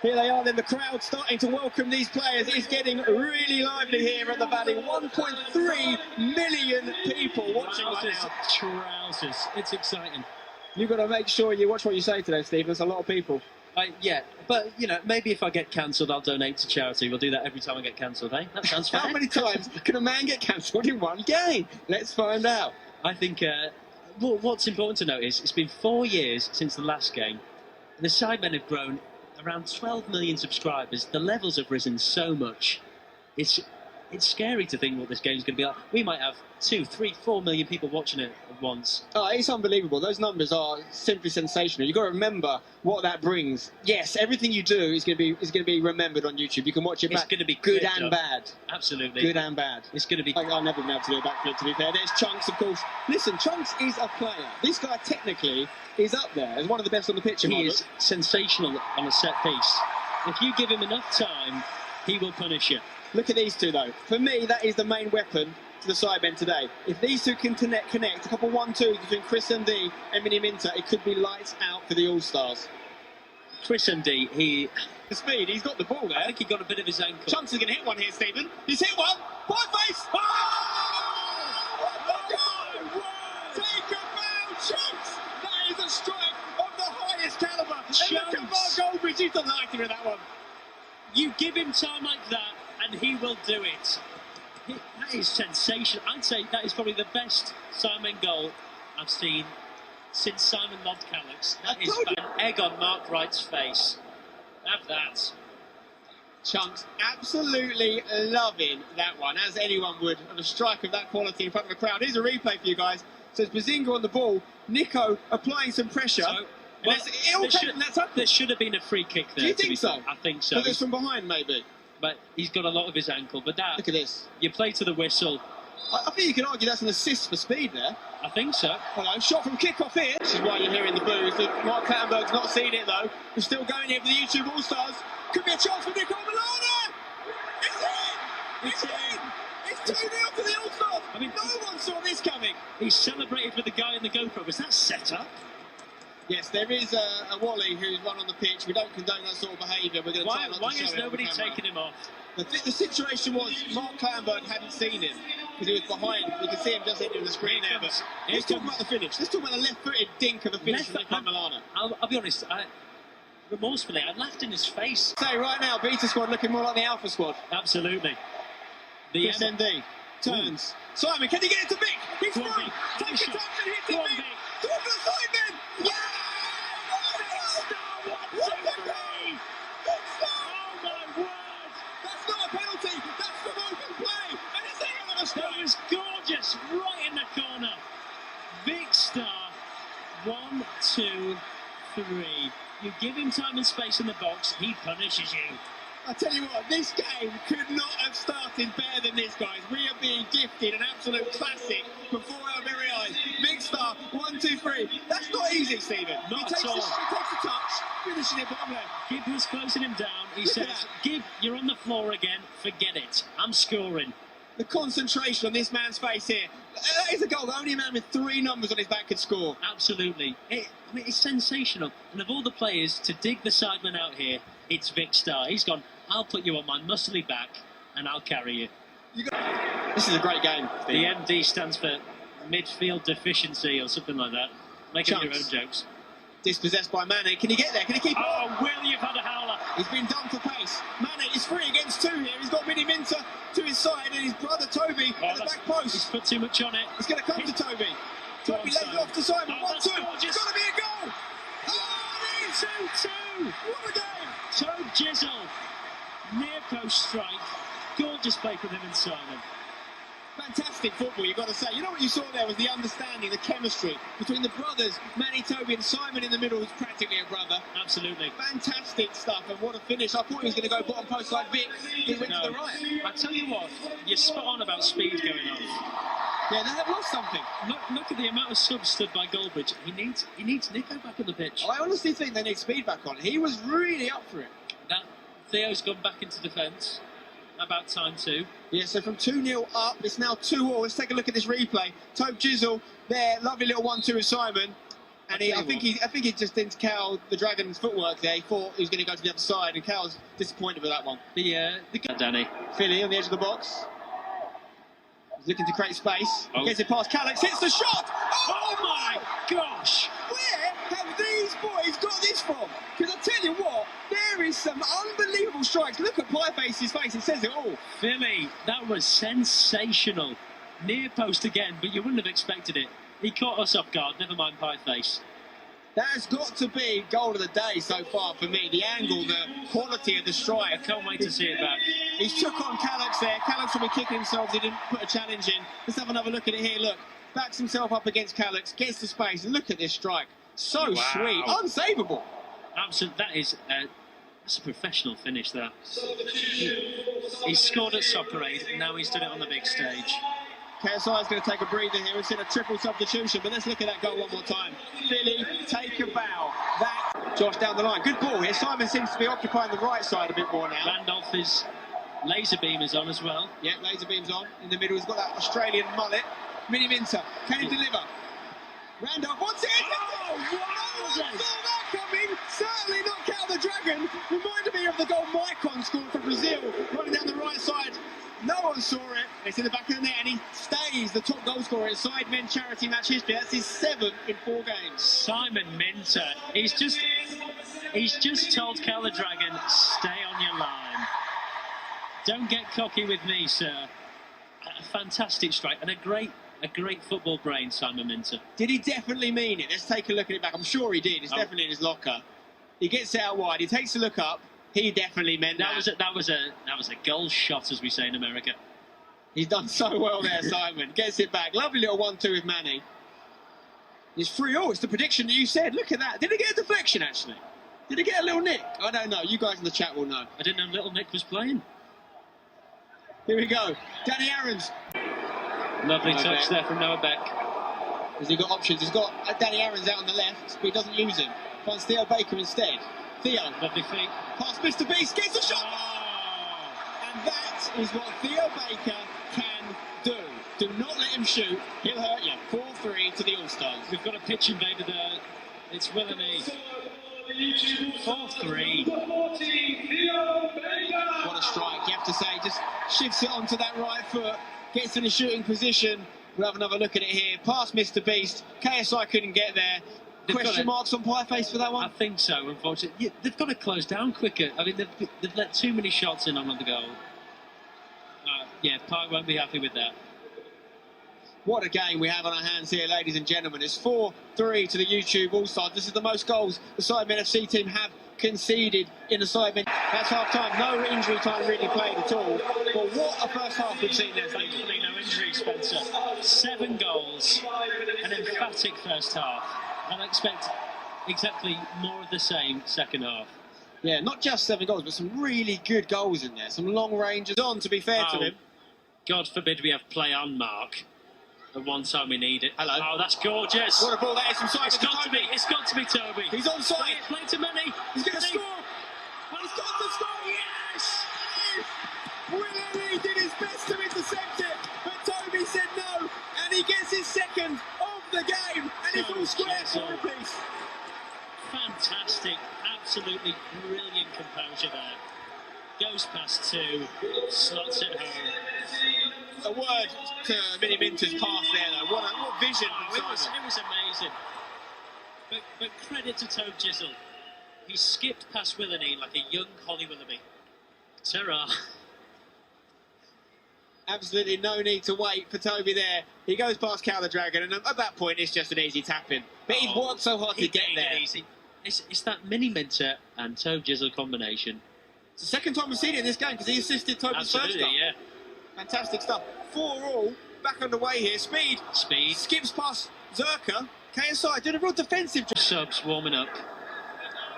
Here they are then, the crowd starting to welcome these players. It's getting really lively here at the Valley. 1.3 million people watching right now. Trousers, it's exciting. You've got to make sure you watch what you say today, Steve. There's a lot of people. Yeah, but, you know, maybe if I get cancelled, I'll donate to charity. We'll do that every time I get cancelled, eh? That sounds fair. How many times can a man get cancelled in one game? Let's find out. I think what's important to note is it's been 4 years since the last game. The Sidemen have grown around 12 million subscribers. The levels have risen so much. It's scary to think what this game's going to be like. We might have 2, 3, 4 million people watching it at once. Oh, it's unbelievable. Those numbers are simply sensational. You've got to remember what that brings. Yes, everything you do is going to be remembered on YouTube. You can watch it back. It's going to be good and bad. Absolutely. Good and bad. It's going to be... I'll never be able to do a backflip, to be fair. There's Chunkz, of course. Listen, Chunkz is a player. This guy technically is up there as one of the best on the pitch. He is sensational on a set piece. If you give him enough time, he will punish you. Look at these two, though. For me, that is the main weapon to the Sidemen today. If these two can connect a couple 1-2s between Chris and D and miniminter, it could be lights out for the All-Stars. Chris and D, the speed, he's got the ball there. I think he got a bit of his ankle. Chunkz is going to hit one here, Stephen. He's hit one. By face. Oh! Oh! Take a bow, Chunkz. That is a strike of the highest calibre. And look at Mark Goldbridge, he's delighted with that one. You give him time like that, and he will do it. That is sensational. I'd say that is probably the best Sidemen goal I've seen since Simon loved Calyx. That is an egg on Mark Wright's face. Have that. Chunkz absolutely loving that one, as anyone would, of a strike of that quality in front of the crowd. Here's a replay for you guys. So it's Bazinga on the ball, Nico applying some pressure. So, there should have been a free kick there. Do you think so? I think so. Because it's from behind, maybe. But he's got a lot of his ankle. But that, look at this. You play to the whistle. I think you can argue that's an assist for speed there. I think so. Hello, shot from kick-off here. This is why you're hearing the boos. Mark Clattenburg's not seen it, though. We're still going here for the YouTube All-Stars. Could be a chance for Nico Milana. It's in! It's in! It's 2-0 to the All-Stars. I mean, no one saw this coming. He celebrated with the guy in the GoPro. Was that set up? Yes, there is a Wally who's run on the pitch. We don't condone that sort of behaviour. We're going to try not to show it. Why is nobody taking him off? The situation was Mark Clattenburg hadn't seen him because he was behind. You can see him just hitting the screen there. But let's talk about the finish. Let's talk about the left-footed dink of a finish from Nico Milana. I'll be honest. Remorsefully, I laughed in his face. Say right now, betasquad looking more like the alpha squad. Absolutely. The SND turns. Ooh. Simon, can he get it to Vic? He's through. Take a touch and hit it, Vic. Go for the Sidemen. Yeah! What a goal! Oh my word! That's not a penalty. That's from open play, and it's a hell of a strike. That was gorgeous, right in the corner. Vic Star, 1, 2, 3. You give him time and space in the box, he punishes you. I tell you what, this game could not have started better than this, guys. We are being gifted an absolute classic before our very eyes. Big Star, 1, 2, 3. That's not easy, Stephen. Not at all. He takes a touch, finishing it bottom left. Gibb was closing him down. He says, Gibb, you're on the floor again. Forget it. I'm scoring. The concentration on this man's face here. That is a goal that only a man with 3 numbers on his back could score. Absolutely. It's sensational. And of all the players to dig the Sidemen out here, it's Vic Star. He's gone, I'll put you on my muscly back and I'll carry you. This is a great game, Steve. The MD stands for midfield deficiency or something like that. Make up your own jokes. Dispossessed by Mane. Can he get there? Can he keep it on? Will, you've had a howler. He's been done for pace. Mane is 3 against 2 here. He's got miniminter to his side and his brother Toby at the back post. He's put too much on it. It's going to come to Toby. Toby lays it off to Simon. 1-2. It's got to be a goal. Oh, 2-2. What a game. tbjzl, near post strike. Gorgeous play from him and Simon. Fantastic football, you've got to say. You know what you saw there was the understanding, the chemistry between the brothers, Manny, Toby and Simon in the middle, who's practically a brother. Absolutely. Fantastic stuff, and what a finish. I thought he was going to go bottom post like Vic. He went to the right. I tell you what, you're spot on about speed going on. Yeah, they have lost something. Look at the amount of subs stood by Goldbridge. He needs Nico back on the pitch. I honestly think they need speed back on. He was really up for it. Theo's gone back into defence. About time too. Yeah, so from 2-0 up, it's now 2-2. Let's take a look at this replay. tbjzl there, lovely little 1-2 with Simon. And I think he just didn't Cal the Dragon's footwork there. He thought he was going to go to the other side, and Cal's disappointed with that one. The Danny Philly on the edge of the box. He's looking to create space. Gets it past Calix, hits the shot! Oh my gosh! Where have these boys got this from? Because I tell you what, there is some unbelievable strikes. Look at Pieface's face, it says it all. Philly, that was sensational. Near post again, but you wouldn't have expected it. He caught us off guard, never mind Pieface. That has got to be goal of the day so far for me. The angle, the quality of the strike. I can't wait to see it back. He's took on Calix there. Calix will be kicking himself. He didn't put a challenge in. Let's have another look at it here. Look, backs himself up against Calix, gets the space. Look at this strike. So sweet, unsavable. Absolutely, that's a professional finish there. He scored at Soccer Aid, and now he's done it on the big stage. KSI is going to take a breather here. We've seen a triple substitution, but let's look at that goal one more time. Philly, take a bow. That, Josh down the line. Good ball here. Simon seems to be occupying the right side a bit more now. Randolph is, laser beam is on as well. Yeah, laser beam's on. In the middle, he's got that Australian mullet. Miniminter, can he deliver? Randolph wants it! Oh, no one saw that coming! Certainly not Cal the Dragon. Reminded me of the goal Maicon scored for Brazil, running down the right side. No one saw it. It's in the back of the net, and he stays the top goal scorer in Sidemen charity match history. That's his 7th in 4 games. Simon Minter, he's just told Cal the Dragon, stay on your line. Don't get cocky with me, sir. A fantastic strike and a great football brain, Simon Minter. Did he definitely mean it? Let's take a look at it back. I'm sure he did. It's definitely in his locker. He gets it out wide. He takes a look up. He definitely meant that. That was a goal shot, as we say in America. He's done so well there, Simon. Gets it back. Lovely little 1-2 with Manny. It's 3-0. It's the prediction that you said. Look at that. Did he get a deflection, actually? Did he get a little nick? I don't know. You guys in the chat will know. I didn't know Little Nick was playing. Here we go. Danny Aarons. Lovely touch there from Noah Beck. Has he got options? He's got Danny Aarons out on the left, but he doesn't use him. Finds Theo Baker instead. Theo. Lovely feet. Past Mr. Beast, gets a shot! Oh! And that is what Theo Baker can do. Do not let him shoot. He'll hurt you. 4-3 to the All-Stars. We've got a pitch invader there. It's Will and E. 4-3. What a strike. You have to say, just shifts it onto that right foot, gets in a shooting position. We'll have another look at it here. Past Mr. Beast. KSI couldn't get there. Question marks on Pieface for that one? I think so, unfortunately. They've got to close down quicker. I mean, they've let too many shots in on the goal. Yeah, Pie won't be happy with that. What a game we have on our hands here, ladies and gentlemen. It's 4-3 to the YouTube All-Stars. This is the most goals the Sidemen FC team have conceded in the Sidemen. That's half-time. No injury time really played at all. But what a first half we've seen there. Thankfully, no injury, Spencer. 7 goals, an emphatic first half. I'd expect exactly more of the same second half. Yeah, not just 7 goals, but some really good goals in there. Some long ranges on, to be fair to him. God forbid we have play on Mark. The one time we need it. Hello. Oh, that's gorgeous. What a ball that is from Simon. It's got to be Toby. He's onside. Play to Manny. He's going to score. He's got to score. Yes! Willie did his best to intercept it, but Toby said no, and he gets his second of the game, and it's all square for a piece. Fantastic, absolutely brilliant composure there. Goes past 2, slots it home. A word to Miniminter's pass there, though. What vision from Simon. It was amazing. But credit to tbjzl. He skipped past Willoughby like a young Holly Willoughby. Ta-ra. Absolutely no need to wait for Toby there. He goes past Cal the Dragon, and at that point it's just an easy tap-in. But he's worked so hard to get there. Easy. It's that miniminter and tbjzl combination. It's the second time we've seen it in this game because he assisted Toby's first goal. Yeah. Fantastic stuff. 4-4, back underway here. Speed. Skips past Zerka. KSI did a real defensive job. Subs warming up.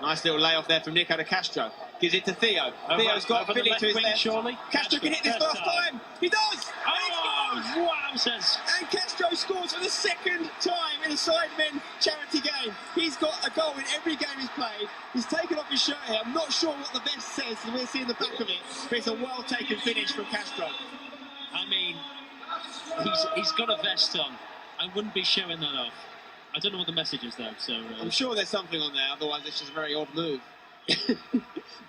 Nice little layoff there from Nico de Castro. Gives it to Theo. Theo's got Philly to his left. Surely. Castro can hit this first time. He does! Oh, wowzers! And Castro scores for the second time in a Sidemen charity game. He's got a goal in every game he's played. He's taken off his shirt here. I'm not sure what the vest says, we'll see in the back of it. But it's a well-taken finish from Castro. I mean, he's got a vest on. I wouldn't be showing that off. I don't know what the message is though. So I'm sure there's something on there. Otherwise, it's just a very odd move.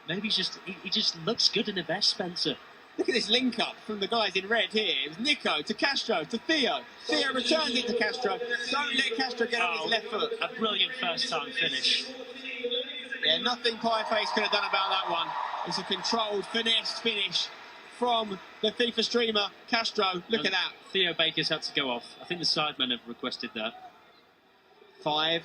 Maybe he just looks good in a vest, Spencer. Look at this link up from the guys in red here. It was Nico to Castro to Theo. Theo returns it to Castro. Don't let Castro get on his left foot. A brilliant first time finish. Yeah, nothing Pieface could have done about that one. It's a controlled, finessed finish from the FIFA streamer, Castro. Look at that. Theo Baker's had to go off. I think the Sidemen have requested that. 5-4.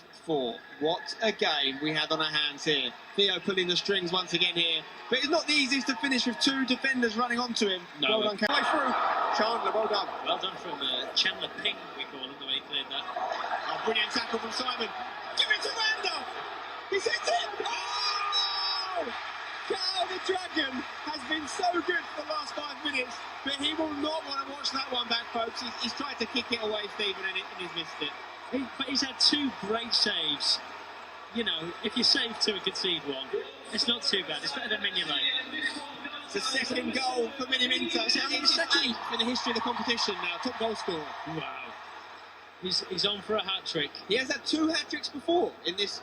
What a game we had on our hands here. Theo pulling the strings once again here. But it's not the easiest to finish with two defenders running onto him. No, well done, way through. Chandler, well done. Well done from Chandler Ping, we call him, the way he cleared that. Oh, brilliant tackle from Simon. Give it to Randolph. He's hit it. Oh, no! Cal the Dragon has been so good for the last 5 minutes, but he will not want to watch that one back, folks. He's tried to kick it away, Stephen, and he's missed it. But he's had two great saves. You know, if you save two and concede one, it's not too bad. It's better than Mignolet. It's the second goal for Miniminter. It's his 8th in the history of the competition now. Top goal scorer. Wow. He's on for a hat-trick. He has had 2 hat-tricks before in this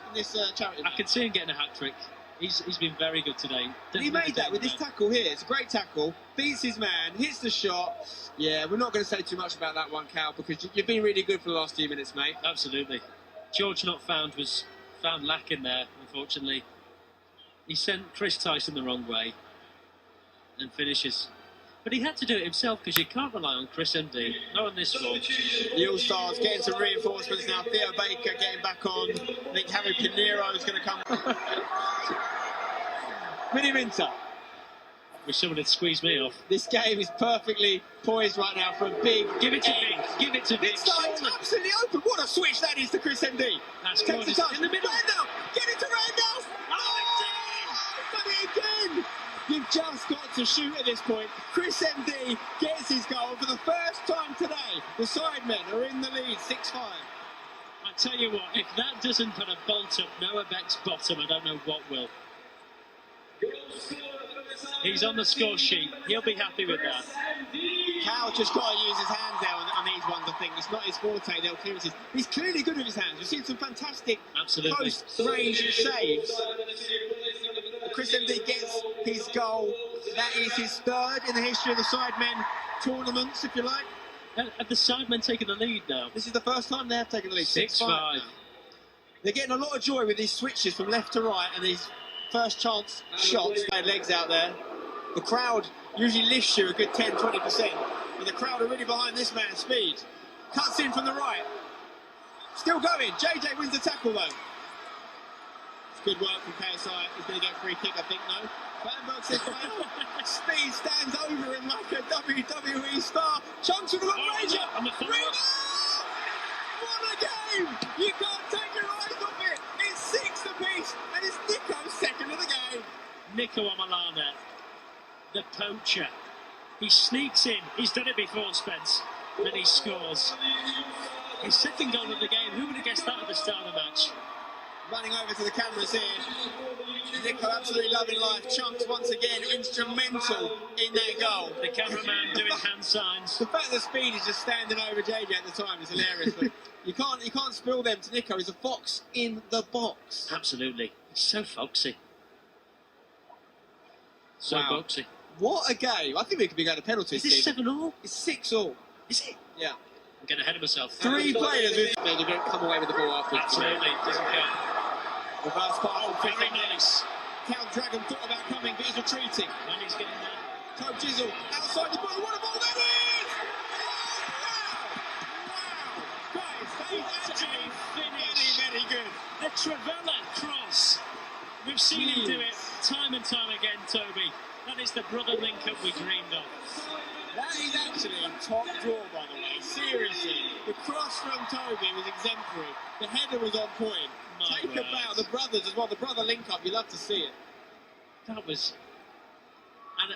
charity. I can see him getting a hat-trick. He's been very good today. He made that with this tackle here. It's a great tackle. Beats his man, hits the shot. Yeah, we're not going to say too much about that one, Cal, because you've been really good for the last few minutes, mate. Absolutely. George Not Found was found lacking there, unfortunately. He sent Chris Tyson the wrong way and finishes. But he had to do it himself because you can't rely on Chris MD. Not on this one. The All-Stars getting some reinforcements now. Theo Baker getting back on. I think Harry Pinero is going to come. Miniminter. Wish someone had squeezed me off. This game is perfectly poised right now for a big... Give it to Vic. Give it to Vic. It's absolutely open. What a switch that is to Chris MD. That's Takes the touch. in the middle. Randolph. Get it to Randolph. But again, you've just got to shoot at this point. Chris MD gets his goal for the first time today. The Sidemen are in the lead, 6-5. I tell you what, if that doesn't put a bolt up Noah Beck's bottom, I don't know what will. He's on the score sheet. He'll be happy with that. Cal just got to use his hands there on these ones, I think. It's not his forte, they'll clearances. He's clearly good with his hands. We've seen some fantastic post-range saves. Chris MD gets his goal. That is his 3rd in the history of the Sidemen tournaments, if you like. Have the Sidemen taken the lead now? This is the first time they have taken the lead. 6-5. They're getting a lot of joy with these switches from left to right and these first chance shots. They had legs out there. The crowd usually lifts you a good 10-20%, but the crowd are really behind this man's speed. Cuts in from the right. Still going. JJ wins the tackle though. It's good work from KSI. He's going to get a free kick, I think, no. Vandenberg says Speed stands over him like a WWE star. Chunkz with a long range. What a game! You can't take your eyes off it. It's 6 apiece, and it's Nico's 2nd of the game. Nico Amalana, the poacher. He sneaks in. He's done it before, Spence. And he scores. His 2nd goal of the game. Who would have guessed that at the start of the match? Running over to the cameras here. Nico absolutely loving life. Chunkz once again instrumental in that goal. The cameraman doing hand signs. The fact that Speed is just standing over JJ at the time is hilarious. But you can't spill them to Nico. He's a fox in the box. Absolutely. He's so foxy. So foxy. What a game. I think we could be going to penalties. Is this 7-all? It's 6-all. Is it? Yeah. I'm getting ahead of myself. 3 players who don't come away with the ball afterwards. Absolutely. Doesn't count. Reverse pass. Very nice. Count Dragon thought about coming, but he's retreating. And he's getting there. tbjzl outside the ball. What a ball that is! Wow! Guys, that is actually very good. The Travella cross. We've seen him do it time and time again, Toby. That is the brother link-up we dreamed of. That is actually top draw, by the way. Seriously. The cross from Toby was exemplary. The header was on point. Take a bow. The brothers as well. The brother link-up. You love to see it. That was...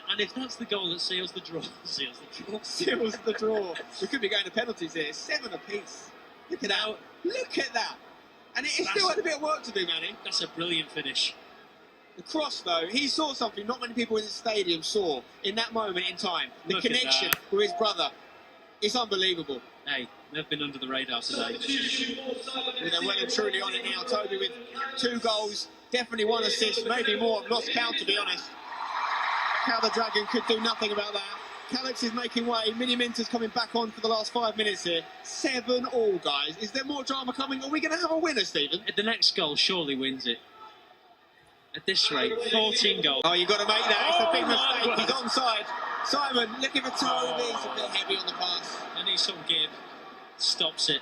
And if that's the goal that seals the draw... Seals the draw. We could be going to penalties here. 7 apiece. Look at that. Look at that. And it still had a bit of work to do, Manny. That's a brilliant finish. The cross, though, he saw something not many people in the stadium saw in that moment in time. The connection with his brother. It's unbelievable. Hey, They've been under the radar today. They're well and truly on it now. Toby with 2 goals, definitely 1 assist, maybe more. I've lost count, to be honest. How the Dragon could do nothing about that. Calix is making way. Miniminter's coming back on for the last 5 minutes here. 7-all, guys. Is there more drama coming? Are we going to have a winner, Stephen? The next goal surely wins it. At this rate, 14 goals. Oh, you've got to make that. It's a big mistake. He's onside. Simon looking for Toby. He's a bit heavy on the pass. And he's some give. Stops it.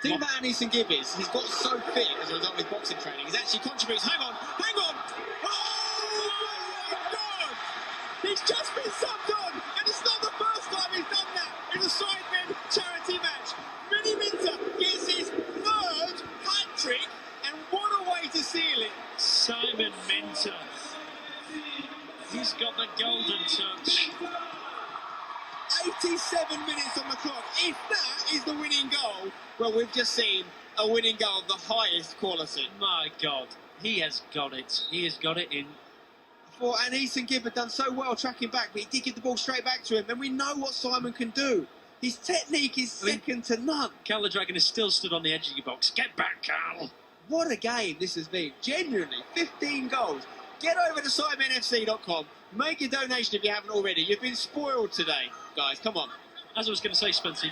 The thing about Anis Gibb is he's got so fit as a result of his boxing training. He's actually contributes. Hang on! Oh my God! He's just been subbed on, and it's not the first time he's done that in a Sidemen charity match. Miniminter gets his 3rd hat-trick, and what a way to seal it! Simon Minter. He's got the golden touch. 87 minutes on the clock. If that is the winning goal, well, we've just seen a winning goal of the highest quality. My God, he has got it. He has got it in. And Ethan Gibb had done so well tracking back, but he did give the ball straight back to him, and we know what Simon can do. His technique is second to none. Cal the Dragon is still stood on the edge of your box. Get back, Cal! What a game this has been. Genuinely, 15 goals. Get over to sidemenfc.com. Make your donation if you haven't already. You've been spoiled today, guys. Come on. As I was going to say, Spencer,